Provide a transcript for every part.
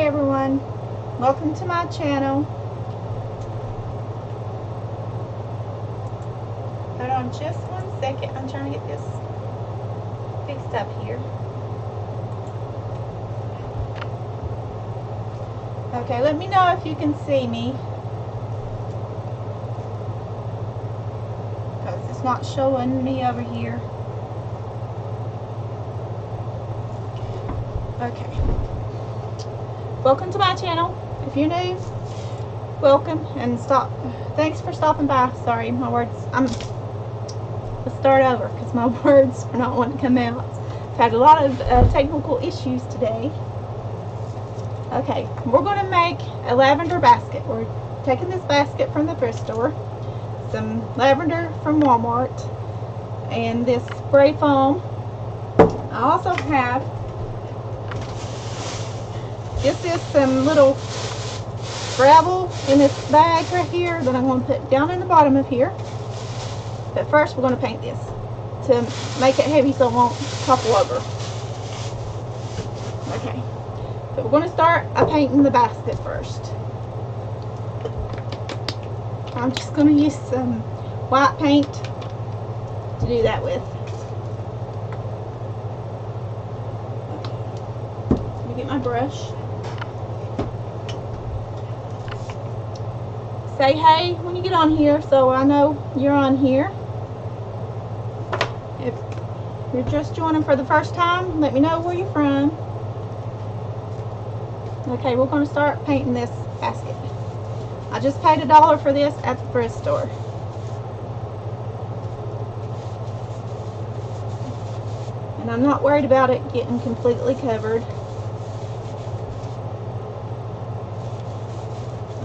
Hi everyone, welcome to my channel. Hold on just 1 second, I'm trying to get this fixed up here. Okay, let me know if you can see me, because it's not showing me over here. Okay. Welcome to my channel. If you're new, welcome, and thanks for stopping by. Sorry, my words, let's start over because my words are not wanting to come out. I've had a lot of technical issues today. Okay, we're going to make a lavender basket. We're taking this basket from the thrift store, some lavender from Walmart, and this spray foam. I also have, this is some little gravel in this bag right here that I'm going to put down in the bottom of here. But first we're going to paint this to make it heavy so it won't topple over. Okay, so we're going to start painting the basket first. I'm just going to use some white paint to do that with. Let me get my brush. Say hey when you get on here so I know you're on here. If you're just joining for the first time, let me know where you're from. Okay, we're going to start painting this basket. I just paid $1 for this at the thrift store. And I'm not worried about it getting completely covered.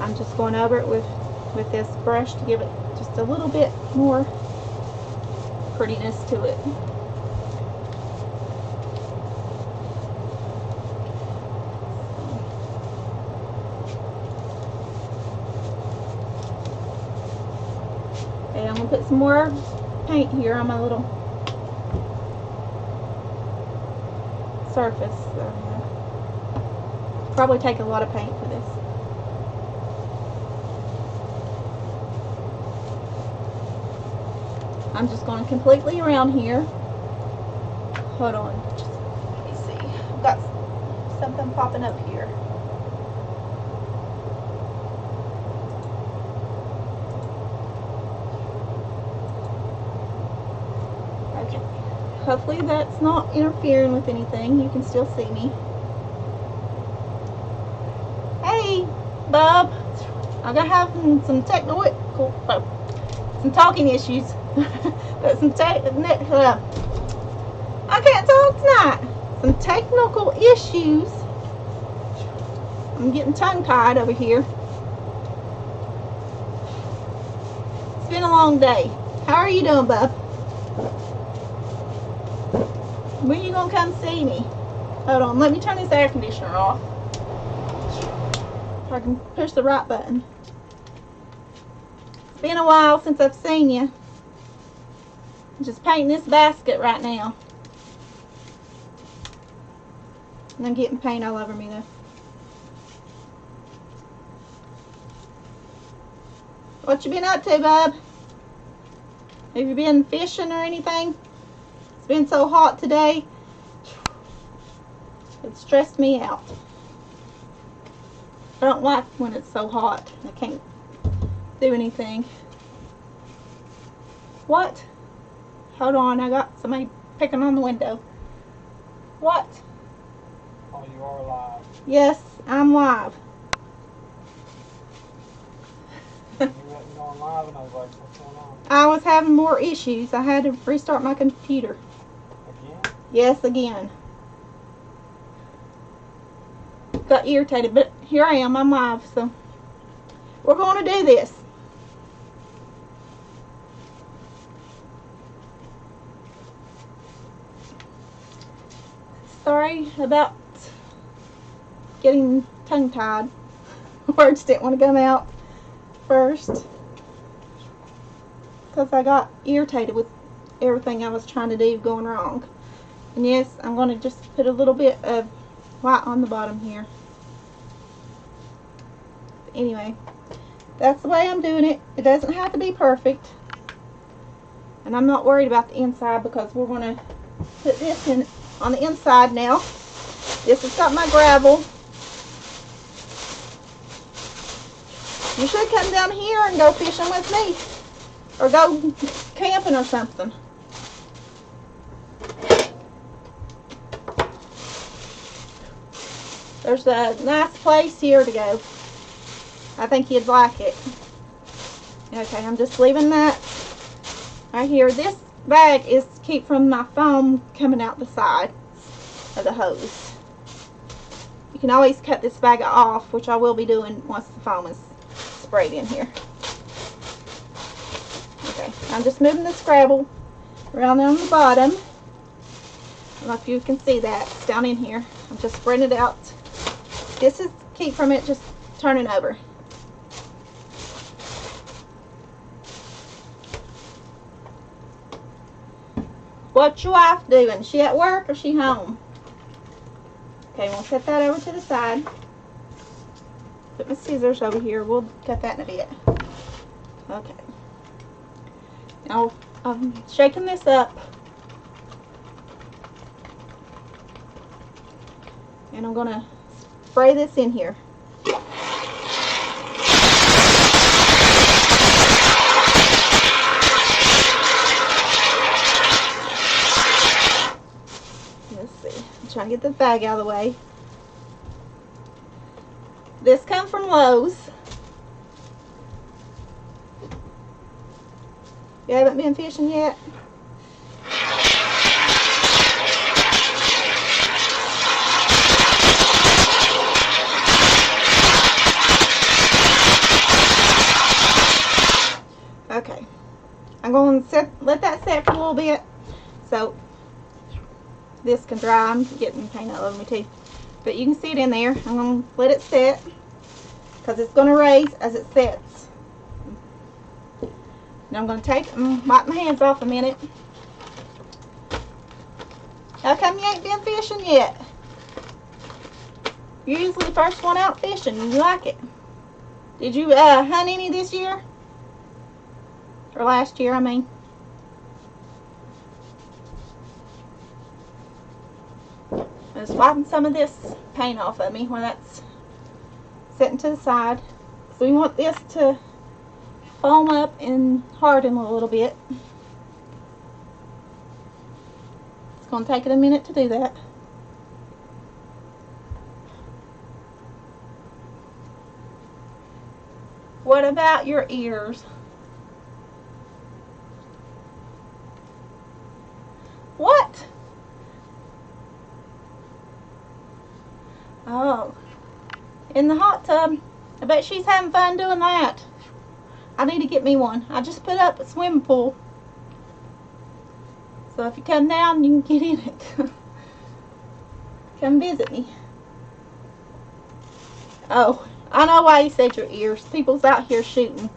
I'm just going over it with this brush to give it just a little bit more prettiness to it. Okay, I'm going to put some more paint here on my little surface. Probably take a lot of paint for this. I'm just going completely around here. Hold on. Let me see. I've got something popping up here. Okay. Hopefully that's not interfering with anything. You can still see me. Hey, Bob. I'm going to have some some talking issues. But I can't talk tonight. Some technical issues. I'm getting tongue-tied over here. It's been a long day. How are you doing, bub? When are you gonna come see me? Hold on, let me turn this air conditioner off. If I can push the right button. It's been a while since I've seen you. I'm just painting this basket right now. And I'm getting paint all over me though. What you been up to, bub? Have you been fishing or anything? It's been so hot today. It stressed me out. I don't like when it's so hot. I can't do anything. What? Hold on, I got somebody picking on the window. What? Oh, you are live. Yes, I'm live. You wasn't going live and I was like, what's going on? I was having more issues. I had to restart my computer. Again? Yes, again. Got irritated, but here I am. I'm live, so we're going to do this. Sorry about getting tongue-tied. Words didn't want to come out first because I got irritated with everything I was trying to do going wrong. And yes, I'm going to just put a little bit of white on the bottom here. anyway, that's the way I'm doing it. It doesn't have to be perfect. And I'm not worried about the inside because we're going to put this in on the inside now. This has got my gravel. You should come down here and go fishing with me. Or go camping or something. There's a nice place here to go. I think you'd like it. Okay, I'm just leaving that right here. This bag is to keep from my foam coming out the side of the hose. You can always cut this bag off, which I will be doing once the foam is sprayed in here. Okay, I'm just moving this gravel around on the bottom. I don't know if you can see that. It's down in here. I'm just spreading it out. This is to keep from it just turning over. What's your wife doing? She at work or she home? Okay, we'll set that over to the side. Put my scissors over here. We'll cut that in a bit. Okay. Now I'm shaking this up. And I'm going to spray this in here. Let's see. I'm trying to get the bag out of the way. This comes from Lowe's. You haven't been fishing yet? Okay, I'm going to let that set for a little bit so this can dry. I'm getting paint all over me too, but you can see it in there. I'm going to let it set because it's going to raise as it sets. Now I'm going to take and wipe my hands off a minute. How come you ain't been fishing yet? You're usually the first one out fishing and you like it. Did you hunt any this year? Or last year, I mean. I'm just wiping some of this paint off of me where that's sitting to the side. So we want this to foam up and harden a little bit. It's going to take it a minute to do that. What about your ears? What? Oh, in the hot tub. I bet she's having fun doing that. I need to get me one. I just put up a swimming pool. So if you come down, you can get in it. Come visit me. Oh, I know why you said your ears. People's out here shooting.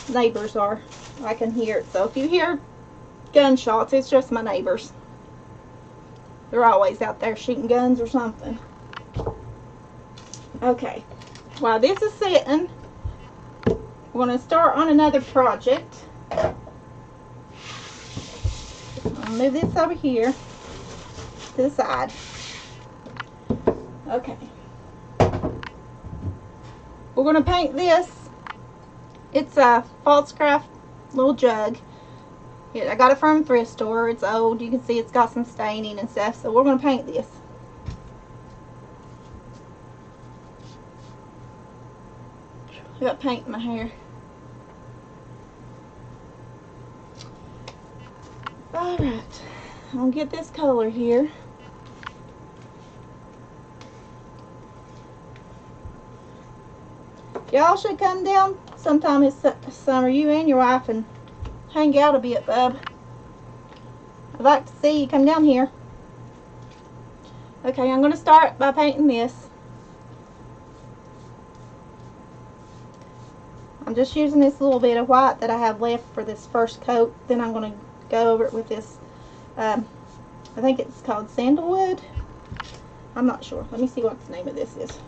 Neighbors are. I can hear it. So if you hear gunshots, it's just my neighbors. They're always out there shooting guns or something. Okay, while this is sitting, we're going to start on another project. I'll move this over here to the side. Okay, we're going to paint this. It's a false craft little jug. I got it from a thrift store. It's old. You can see it's got some staining and stuff. So we're going to paint this. I got paint in my hair. Alright. I'm going to get this color here. Y'all should come down sometime this summer, you and your wife, and hang out a bit, bub. I'd like to see you come down here. Okay, I'm going to start by painting this. I'm just using this little bit of white that I have left for this first coat. Then I'm going to go over it with this, I think it's called sandalwood. I'm not sure. Let me see what the name of this is.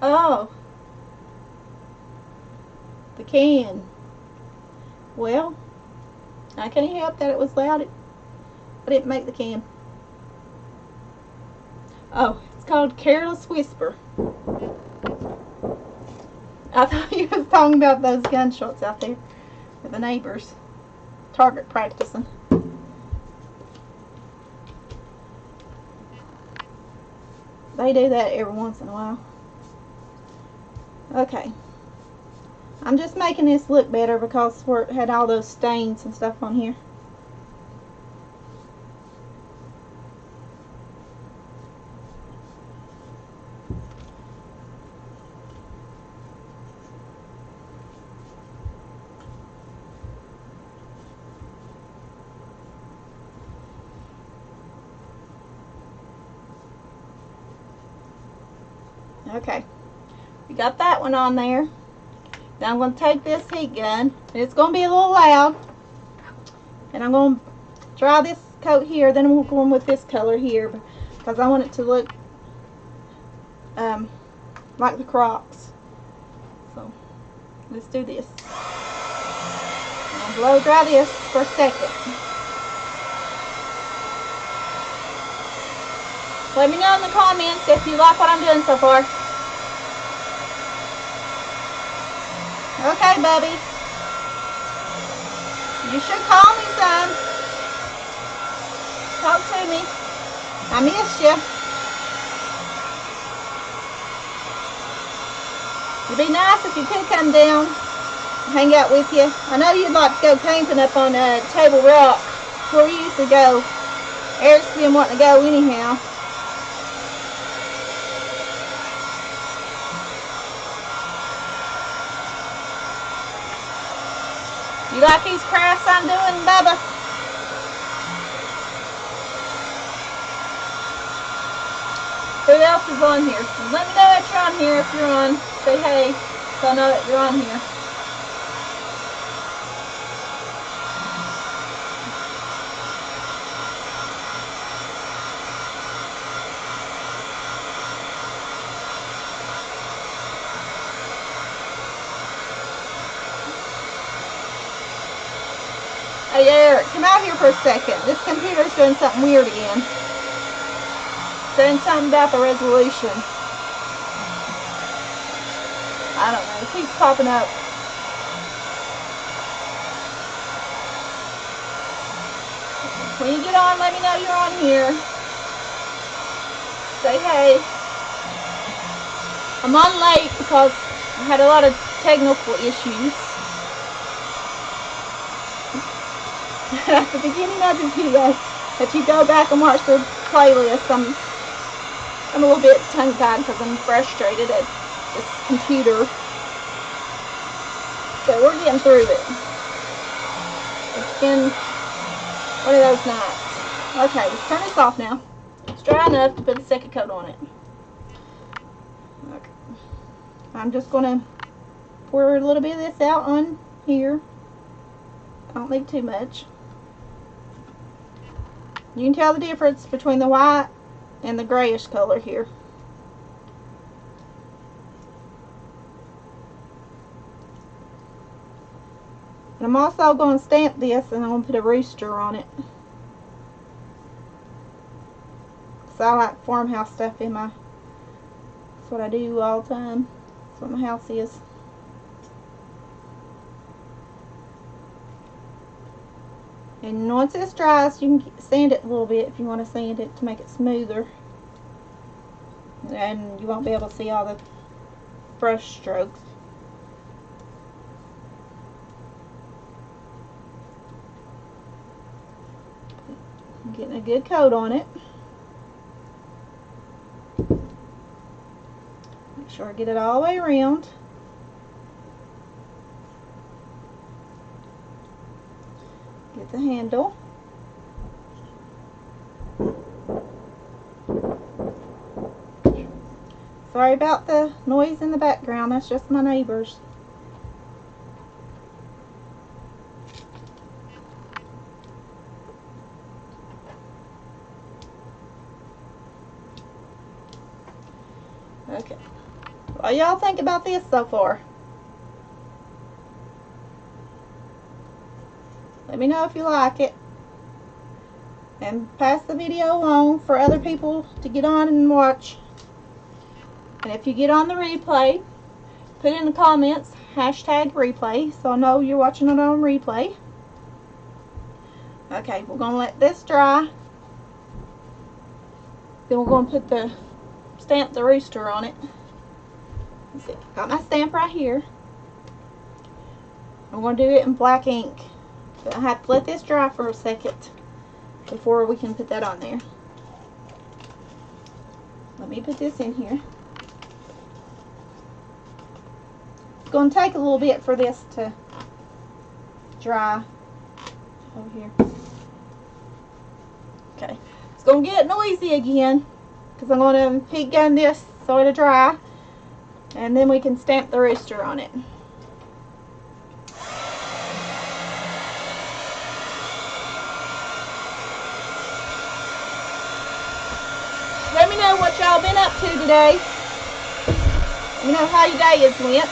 Oh, the can. Well, I can't help that it was loud. I didn't make the can. Oh, it's called Careless Whisper. I thought you was talking about those gunshots out there with the neighbors. Target practicing. They do that every once in a while. Okay. I'm just making this look better because it had all those stains and stuff on here. Okay, we got that one on there. Now I'm going to take this heat gun, and it's going to be a little loud, and I'm going to dry this coat here, then we'll go in with this color here because I want it to look like the Crocs. So let's do this. I'll blow dry this for a second. Let me know in the comments if you like what I'm doing so far. Okay, Bubby. You should call me some. Talk to me. I miss you. It'd be nice if you could come down and hang out with you. I know you'd like to go camping up on Table Rock where we used to go. Eric's been wanting to go anyhow. You like these crafts I'm doing, Bubba? Who else is on here? Let me know that you're on here if you're on. Say hey, so I know that you're on here. Hey Eric, come out here for a second. This computer's doing something weird again. Saying something about the resolution. I don't know. It keeps popping up. When you get on, let me know you're on here. Say hey. I'm on late because I had a lot of technical issues. At the beginning of the video, if you go back and watch the playlist, I'm a little bit tongue-tied because I'm frustrated at this computer. So we're getting through it. It's been one of those nights. Okay, let's turn this off now. It's dry enough to put a second coat on it. Okay. I'm just going to pour a little bit of this out on here. I don't leave too much. You can tell the difference between the white and the grayish color here. And I'm also going to stamp this and I'm going to put a rooster on it. So I like farmhouse stuff in my, that's what I do all the time. That's what my house is. And once this dries, you can sand it a little bit if you want to sand it to make it smoother. And you won't be able to see all the brush strokes. I'm getting a good coat on it. Make sure I get it all the way around. Get the handle. Sorry about the noise in the background, that's just my neighbors. Okay, What y'all think about this so far? Let me know if you like it. And pass the video along for other people to get on and watch. And if you get on the replay, put in the comments #replay so I know you're watching it on replay. Okay, we're going to let this dry. Then we're going to stamp the rooster on it. Let's see, got my stamp right here. I'm going to do it in black ink. But I have to let this dry for a second before we can put that on there. Let me put this in here. It's going to take a little bit for this to dry over here. Okay, it's going to get noisy again because I'm going to heat gun this so it'll dry, and then we can stamp the rooster on it. Let me know what y'all been up to today. Let me know how your day has went.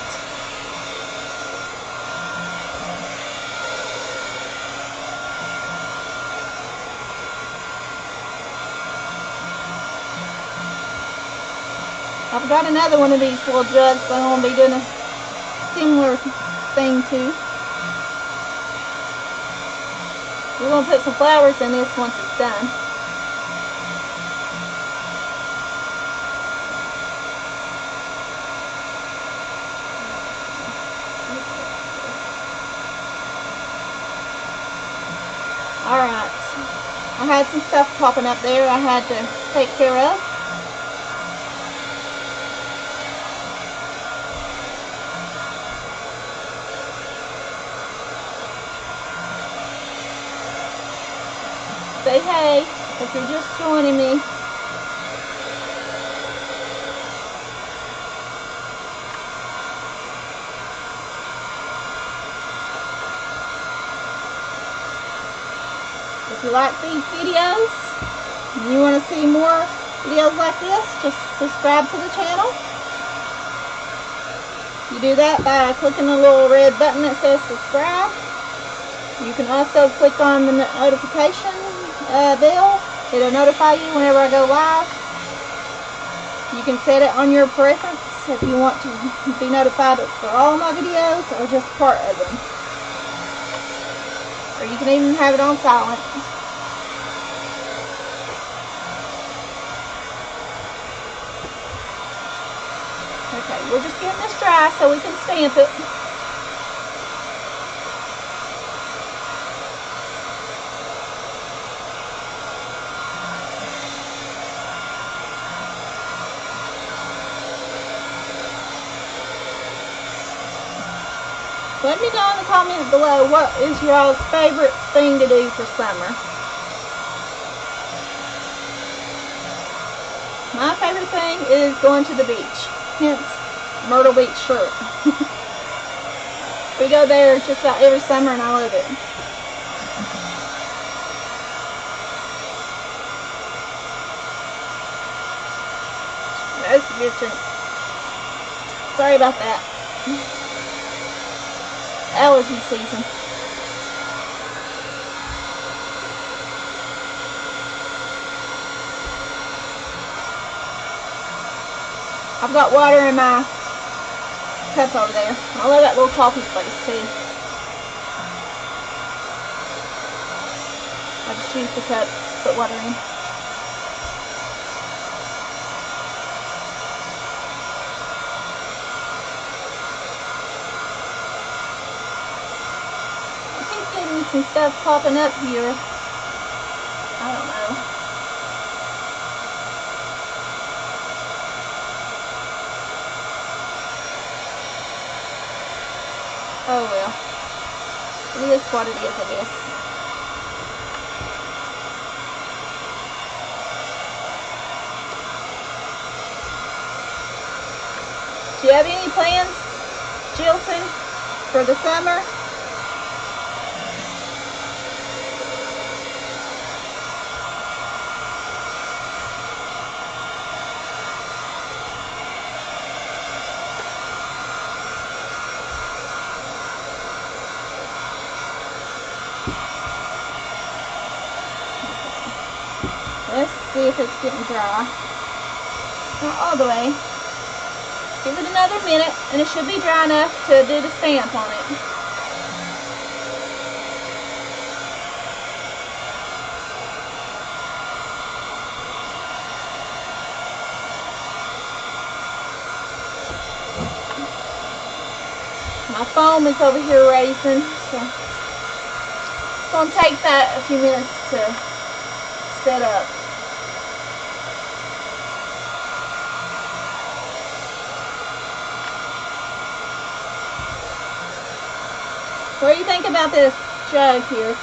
I've got another one of these little jugs that I'm going to be doing a similar thing to. We're going to put some flowers in this once it's done. Alright, I had some stuff popping up there I had to take care of. Say hey if you're just joining me. If you like these videos and you want to see more videos like this, just subscribe to the channel. You do that by clicking the little red button that says subscribe. You can also click on the notification bell. It'll notify you whenever I go live. You can set it on your preference if you want to be notified for all my videos or just part of them. Or you can even have it on silent. Okay, we're just getting this dry so we can stamp it. Let me know in the comments below what is y'all's favorite thing to do for summer. My favorite thing is going to the beach, hence Myrtle Beach shirt. We go there just about every summer and I love it. That's good. Sorry about that. Allergy season. I've got water in my cup over there. I love that little coffee place too. I just use the cup to put water in. Some stuff popping up here. I don't know. Oh well. It is what it is, I guess. Do you have any plans, Jilson, for the summer? see if it's getting dry. Not all the way. Give it another minute and it should be dry enough to do the stamp on it. My foam is over here racing, so it's going to take that a few minutes to set up. What do you think about this jug here?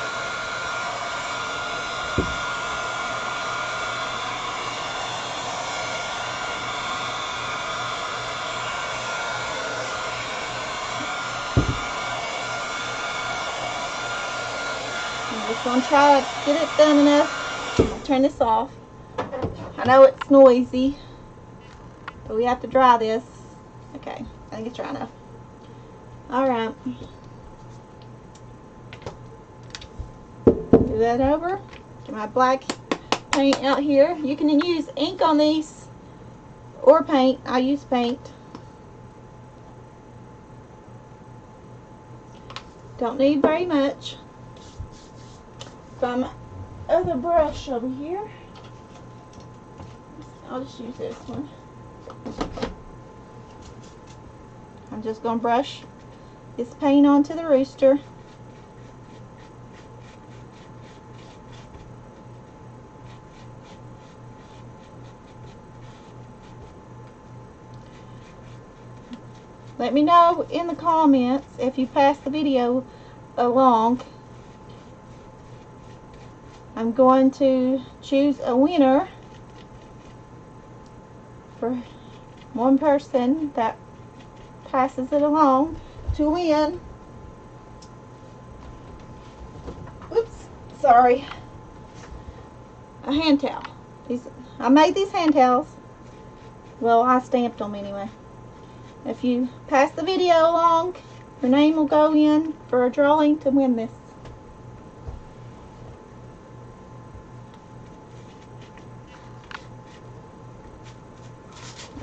I'm just going to try to get it done enough. I'll turn this off. I know it's noisy, but we have to dry this. Okay, I think it's dry enough. Alright. Do that over. Get my black paint out here. You can use ink on these or paint. I use paint. Don't need very much. Find my other brush over here. I'll just use this one. I'm just going to brush this paint onto the rooster. Let me know in the comments if you pass the video along. I'm going to choose a winner for one person that passes it along to win. Oops, sorry. A hand towel. I made these hand towels. Well, I stamped them anyway. If you pass the video along, your name will go in for a drawing to win this.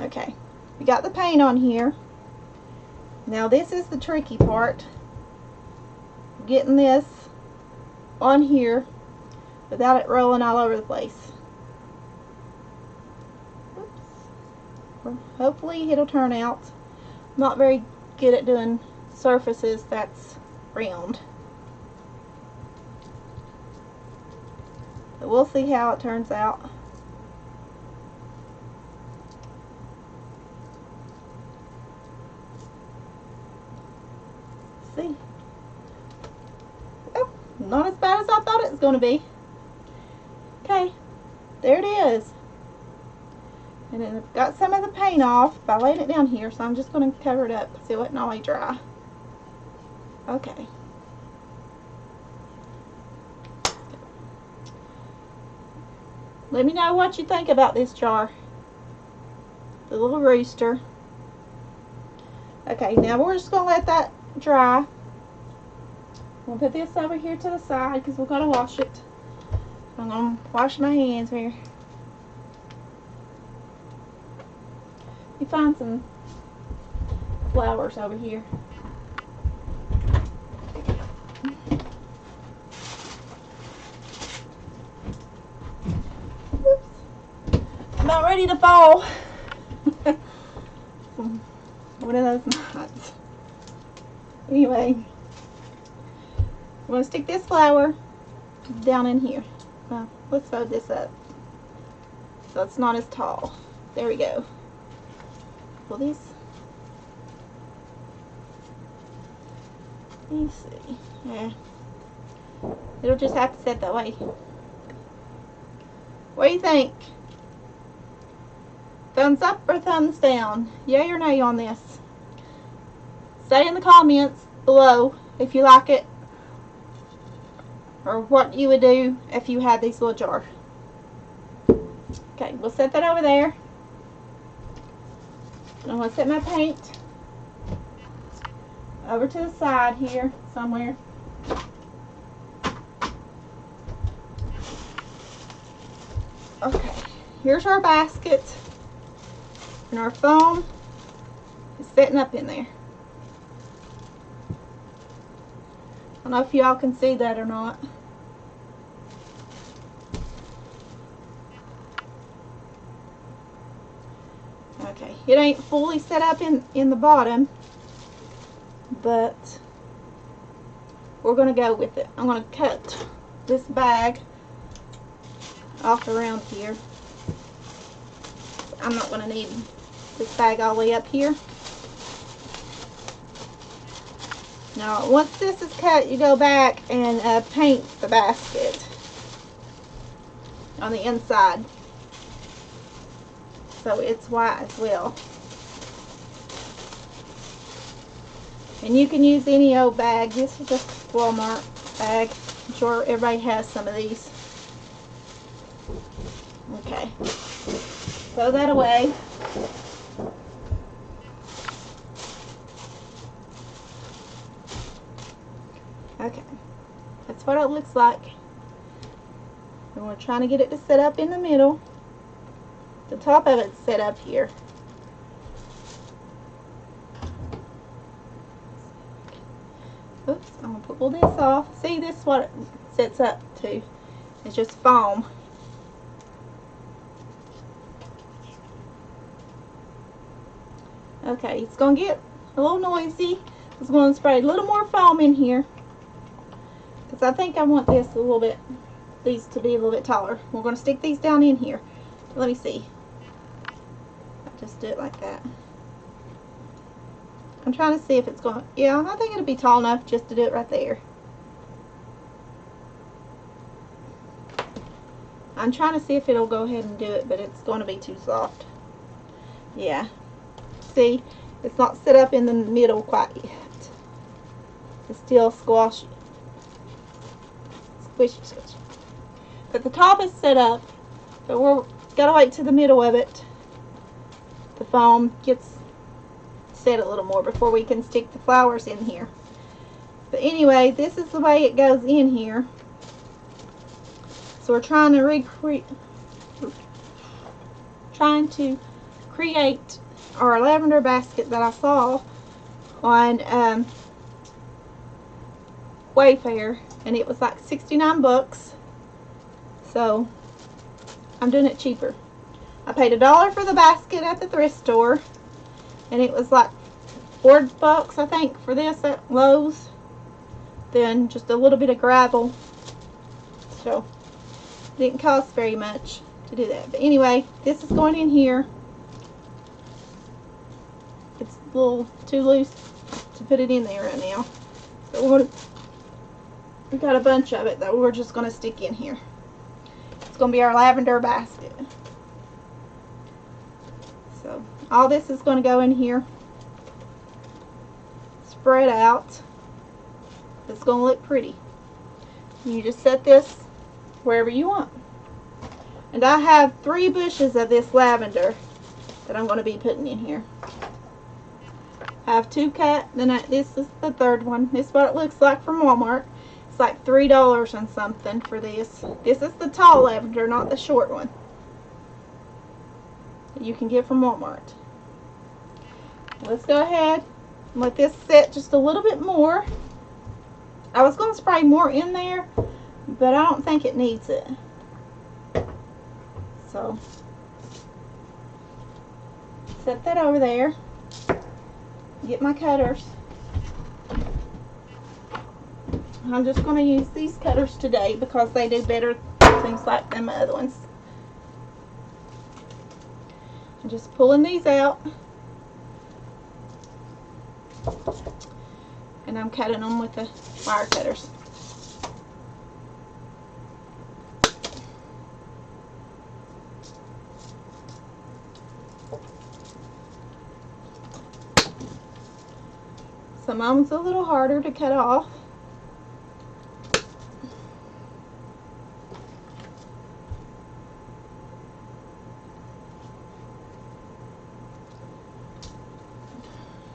Okay, we got the paint on here. Now this is the tricky part. Getting this on here without it rolling all over the place. Oops. Well, hopefully it'll turn out. I'm not very good at doing surfaces that's round. But we'll see how it turns out. See? Oh, not as bad as I thought it was going to be. Okay, there it is. And then I've got some of the paint off by laying it down here, so I'm just going to cover it up because it wasn't always dry. Okay. Let me know what you think about this jar. The little rooster. Okay, now we're just going to let that dry. We'll put this over here to the side because we're going to wash it. I'm going to wash my hands here. You find some flowers over here. Oops. About ready to fall. One of those nights. Anyway, I'm going to stick this flower down in here. Well, let's fold this up so it's not as tall. There we go. Pull this. Let me see. Yeah. It'll just have to sit that way. What do you think? Thumbs up or thumbs down? Yay or nay on this? Say in the comments below if you like it or what you would do if you had these little jars. Okay, we'll set that over there. I'm going to set my paint over to the side here somewhere. Okay. here's our basket, and our foam is setting up in there. I don't know if y'all can see that or not. Okay, it ain't fully set up in the bottom, but we're going to go with it. I'm going to cut this bag off around here. I'm not going to need this bag all the way up here. Now, once this is cut, you go back and paint the basket on the inside, so it's white as well. And you can use any old bag. This is just a Walmart bag. I'm sure everybody has some of these. Okay, throw that away. Okay, that's what it looks like. And we're trying to get it to set up in the middle. The top of it's set up here. Oops, I'm going to pull this off. See, this is what it sets up to. It's just foam. Okay, it's going to get a little noisy. I'm going to spray a little more foam in here, because I think I want this a little bit, these to be a little bit taller. We're going to stick these down in here. Let me see. I'll just do it like that. I'm trying to see if it's going to, yeah, I think it'll be tall enough just to do it right there. I'm trying to see if it'll go ahead and do it, but it's going to be too soft. Yeah. See, it's not set up in the middle quite yet. It's still squishy. Squishy. But the top is set up, but we're gotta wait till the middle of it. The foam gets set a little more before we can stick the flowers in here. But anyway, this is the way it goes in here. So we're trying to create our lavender basket that I saw on Wayfair, and it was like 69 bucks. So I'm doing it cheaper. I paid $1 for the basket at the thrift store, and it was like $4 I think for this at Lowe's. Then just a little bit of gravel, so it didn't cost very much to do that. But anyway, this is going in here. It's a little too loose to put it in there right now, so we've got a bunch of it that we're just going to stick in here. It's going to be our lavender basket. So all this is going to go in here, spread out. It's going to look pretty. You just set this wherever you want. And I have 3 bushes of this lavender that I'm going to be putting in here. I have 2 cut, then this is the 3rd one. This is what it looks like from Walmart. It's like $3 and something for this. This is the tall lavender, not the short one that you can get from Walmart. Let's go ahead and let this set just a little bit more. I was going to spray more in there, but I don't think it needs it. So set that over there. Get my cutters. I'm just going to use these cutters today because they do better things like them other ones. I'm just pulling these out, and I'm cutting them with the wire cutters. Some of them's a little harder to cut off.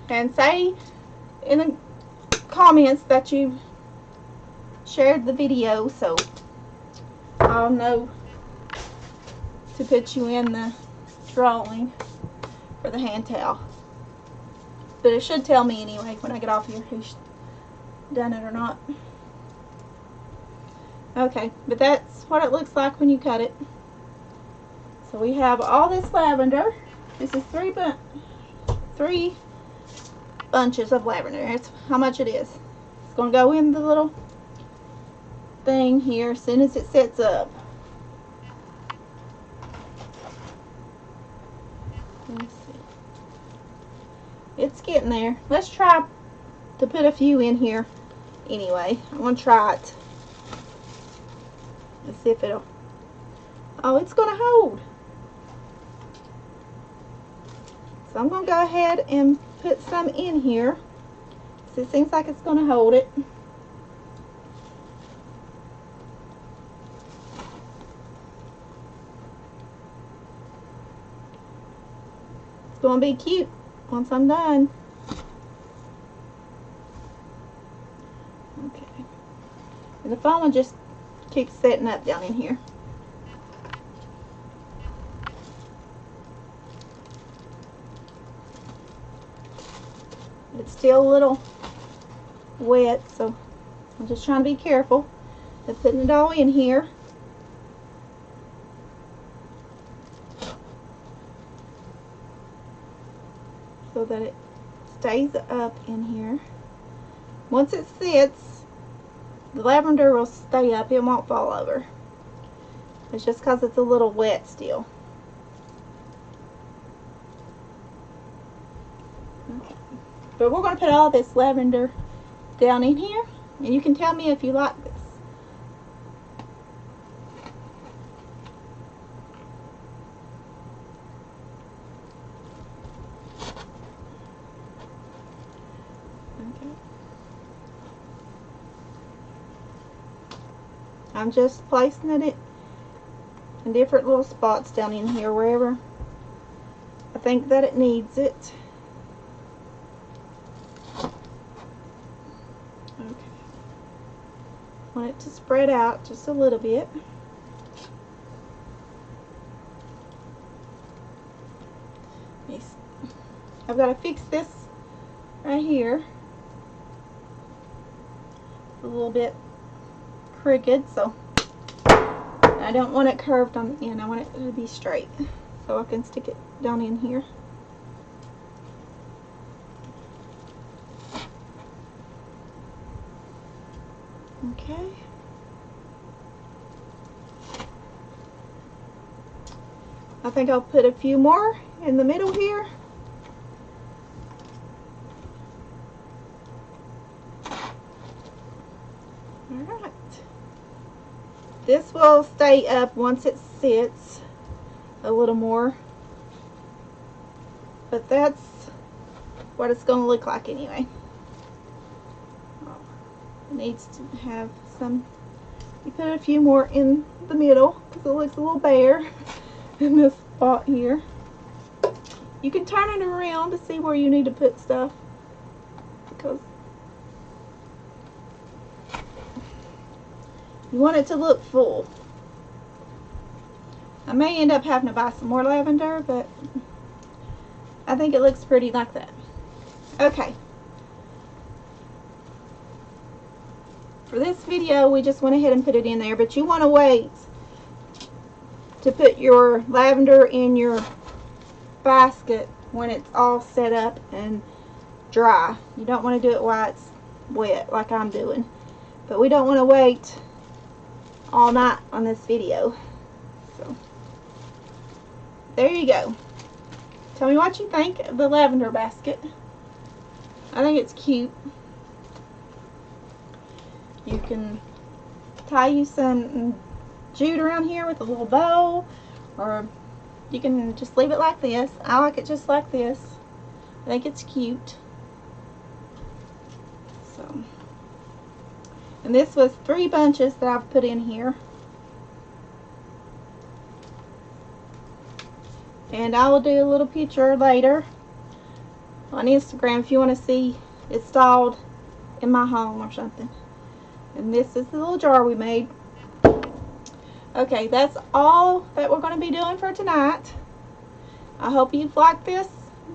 And say in the comments that you shared the video, so I'll know to put you in the drawing for the hand towel. But it should tell me anyway when I get off here who's done it or not. Okay, but that's what it looks like when you cut it. So we have all this lavender. This is three bunches of lavender. That's how much it is. It's going to go in the little thing here as soon as it sets up. Let's see. It's getting there. Let's try to put a few in here anyway. I'm going to try it. Let's see if it'll... Oh, it's going to hold. So I'm going to go ahead and put some in here. So it seems like it's going to hold it. It's going to be cute once I'm done. Okay. And the phone will just keep setting up down in here. It's still a little wet, so I'm just trying to be careful of putting it all in here. So that it stays up in here. Once it sits, the lavender will stay up. It won't fall over. It's just because it's a little wet still. Okay. But we're going to put all this lavender down in here, and you can tell me if you like this. Okay. I'm just placing it in different little spots down in here wherever I think that it needs it. Want it to spread out just a little bit. Yes. I've got to fix this right here. It's a little bit crooked, so I don't want it curved on the end. I want it to be straight, so I can stick it down in here. Okay. I think I'll put a few more in the middle here. Alright. This will stay up once it sits a little more. But that's what it's going to look like anyway. It needs to have some, you put a few more in the middle because it looks a little bare in this spot here. You can turn it around to see where you need to put stuff because you want it to look full. I may end up having to buy some more lavender, but I think it looks pretty like that. Okay. For this video, we just went ahead and put it in there, but you want to wait to put your lavender in your basket when it's all set up and dry. You don't want to do it while it's wet like I'm doing. But we don't want to wait all night on this video. So, there you go. Tell me what you think of the lavender basket. I think it's cute. You can tie you some jute around here with a little bow, or you can just leave it like this. I like it just like this. I think it's cute. So, and this was 3 bunches that I've put in here. And I will do a little picture later on Instagram if you want to see it styled in my home or something. And this is the little jar we made. Okay, that's all that we're going to be doing for tonight. I hope you've liked this